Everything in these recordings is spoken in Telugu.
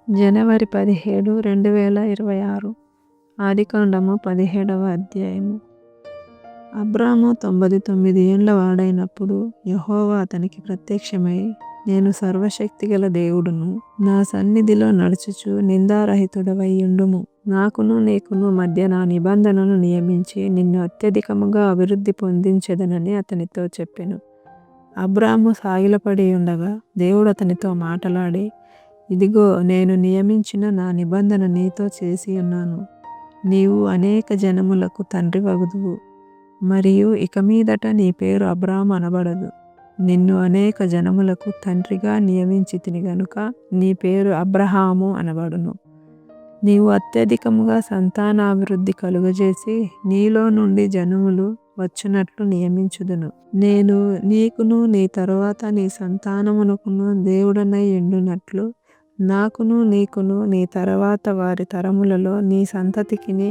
జనవరి 17, 2026 ఆదికాండము 17వ అధ్యాయము. అబ్రాము 99 ఏండ్ల వాడైనప్పుడు యెహోవా అతనికి ప్రత్యక్షమై, నేను సర్వశక్తిగల దేవుడును, నా సన్నిధిలో నడుచుచు నిందారహితుడవై యుండుము. నాకును నీకును మధ్య నా నిబంధనను నియమించి నిన్ను అత్యధికముగా అభివృద్ధి పొందించెదనని అతనితో చెప్పెను. అబ్రాము సాగిలపడి ఉండగా దేవుడు అతనితో మాటలాడి, ఇదిగో, నేను నియమించిన నా నిబంధన నీతో చేసి ఉన్నాను. నీవు అనేక జనములకు తండ్రివగుదువు, మరియు ఇక మీదట నీ పేరు అబ్రాము అనబడదు. నిన్ను అనేక జనములకు తండ్రిగా నియమించితిని గనుక నీ పేరు అబ్రహాము అనబడును. నీవు అత్యధికముగా సంతానాభివృద్ధి కలుగజేసి నీలో నుండి జనములు వచ్చునట్లు నియమించుదును. నేను నీకును నీ తరువాత నీ సంతానమునకును దేవుడనై యుండునట్లు నాకును నీకును నీ తరువాత వారి తరములలో నీ సంతతికిని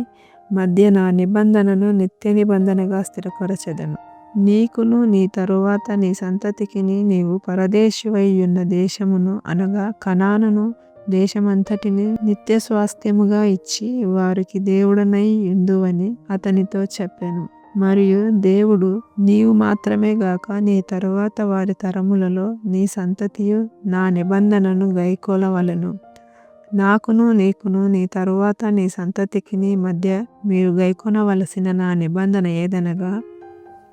మధ్య నా నిబంధనను నిత్య నిబంధనగా స్థిరపరచెదను. నీకును నీ తరువాత నీ సంతతికిని నీవు పరదేశివై యున్న దేశమును అనగా కనానును దేశమంతటిని నిత్య స్వాస్థ్యముగా ఇచ్చి వారికి దేవుడనై యుందువని అతనితో చెప్పెను. మరియు దేవుడు, నీవు మాత్రమే గాక నీ తరువాత వారి తరములలో నీ సంతతియు నా నిబంధనను గైకొనవలెను. నాకును నీకును నీ తరువాత నీ సంతతికిని మధ్య మీరు గైకొనవలసిన నా నిబంధన ఏదనగా,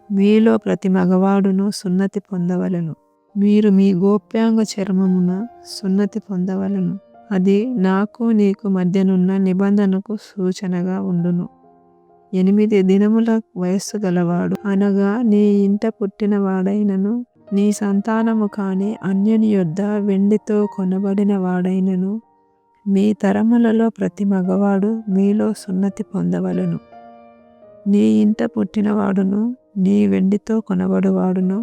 మీలో ప్రతి మగవాడును సున్నతి పొందవలెను. మీరు మీ గోప్యాంగ చర్మమున సున్నతి పొందవలెను. అది నాకు నీకు మధ్యనున్న నిబంధనకు సూచనగా ఉండును. 8 దినముల వయస్సు గలవాడు అనగా నీ ఇంట పుట్టిన వాడైనను, నీ సంతానము కాని అన్యుని యొద్ద వెండితో కొనబడిన వాడైనను, మీ తరములలో ప్రతి మగవాడు మీలో సున్నతి పొందవలెను. నీ ఇంట పుట్టినవాడును నీ వెండితో కొనబడువాడును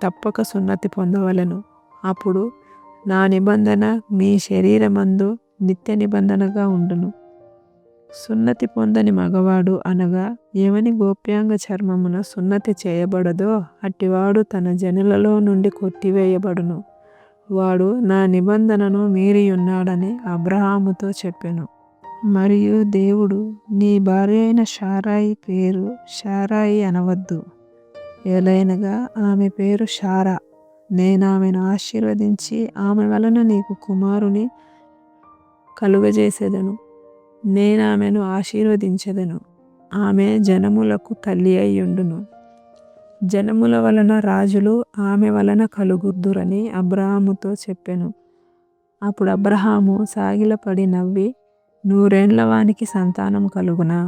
తప్పక సున్నతి పొందవలెను. అప్పుడు నా నిబంధన మీ శరీరమందు నిత్య నిబంధనగా ఉండును. సున్నతి పొందని మగవాడు అనగా ఎవని గోప్యాంగ చర్మమున సున్నతి చేయబడదో అట్టివాడు తన జనులలో నుండి కొట్టివేయబడును. వాడు నా నిబంధనను మీరియున్నాడని అబ్రహాముతో చెప్పెను. మరియు దేవుడు, నీ భార్య అయిన శారాయి పేరు శారాయి అనవద్దు, ఏలైనగా ఆమె పేరు శారా. నేనామెను ఆశీర్వదించి ఆమె వలన నీకు కుమారుని కలుగజేసేదను. నేనామెను ఆశీర్వదించెదను. ఆమె జనములకు తల్లి అయ్యుండును. జనముల వలన రాజులు ఆమె వలన కలుగుదురని అబ్రహాముతో చెప్పెను. అప్పుడు అబ్రహాము సాగిలపడి నవ్వి, 100 ఏండ్ల వానికి సంతానం కలుగునా?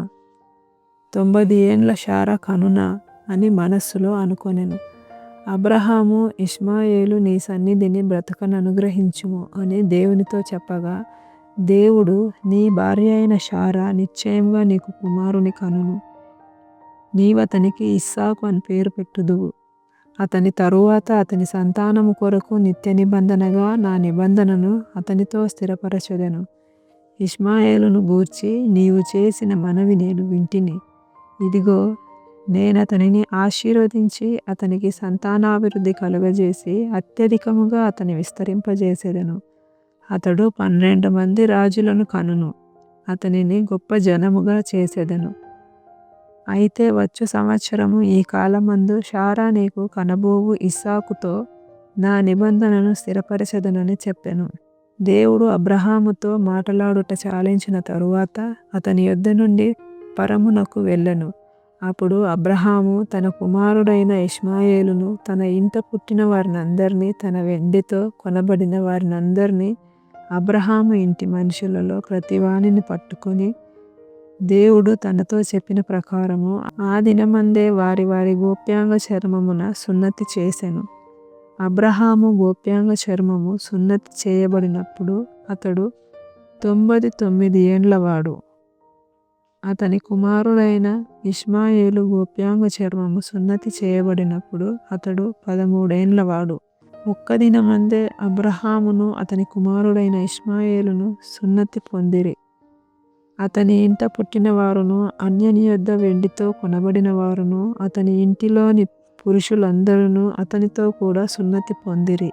90 ఏండ్ల శారా కనునా అని మనస్సులో అనుకొనెను. అబ్రహాము, ఇష్మాయేలు నీ సన్నిధిని బ్రతుకననుగ్రహించుము అని దేవునితో చెప్పగా, దేవుడు, నీ భార్య అయిన శారా నిశ్చయముగా నీకు కుమారుని కనును. నీవతనికి ఇస్సాకు అని పేరు పెట్టుదువు. అతని తరువాత అతని సంతానము కొరకు నిత్య నిబంధనగా నా నిబంధనను అతనితో స్థిరపరచెదను. ఇష్మాయేలును గూర్చి నీవు చేసిన మనవి నేను వింటిని. ఇదిగో, నేనతనిని ఆశీర్వదించి అతనికి సంతానాభివృద్ధి కలుగజేసి అత్యధికముగా అతని విస్తరింపజేసేదను. అతడు 12 మంది రాజులను కనును. అతనిని గొప్ప జనముగా చేసేదను. అయితే వచ్చు సంవత్సరము ఈ కాలమందు శారా నీకు కనబోవు ఇస్సాకుతో నా నిబంధనను స్థిరపరచెదనని చెప్పెను. దేవుడు అబ్రహాముతో మాటలాడుట చాలించిన తరువాత అతని యొద్ద నుండి పరమునకు వెళ్ళెను. అప్పుడు అబ్రహాము తన కుమారుడైన ఇష్మాయేలును, తన ఇంట పుట్టిన వారినందరినీ, తన వెండితో కొనబడిన వారినందరినీ, అబ్రహాము ఇంటి మనుషులలో ప్రతివానిని పట్టుకొని దేవుడు తనతో చెప్పిన ప్రకారము ఆ దినమందే వారి వారి గోప్యాంగ చర్మమున సున్నతి చేసెను. అబ్రహాము గోప్యాంగ చర్మము సున్నతి చేయబడినప్పుడు అతడు 99 ఏండ్లవాడు. అతని కుమారుడైన ఇష్మాయేలు గోప్యాంగ చర్మము సున్నతి చేయబడినప్పుడు అతడు 13 ఏండ్లవాడు. ఒక్క దినమందే అబ్రహామును అతని కుమారుడైన ఇష్మాయేలును సున్నతి పొందిరి. అతని ఇంట పుట్టిన వారును అన్యుని యొద్ద వెండితో కొనబడిన వారును అతని ఇంటిలోని పురుషులందరూ అతనితో కూడా సున్నతి పొందిరి.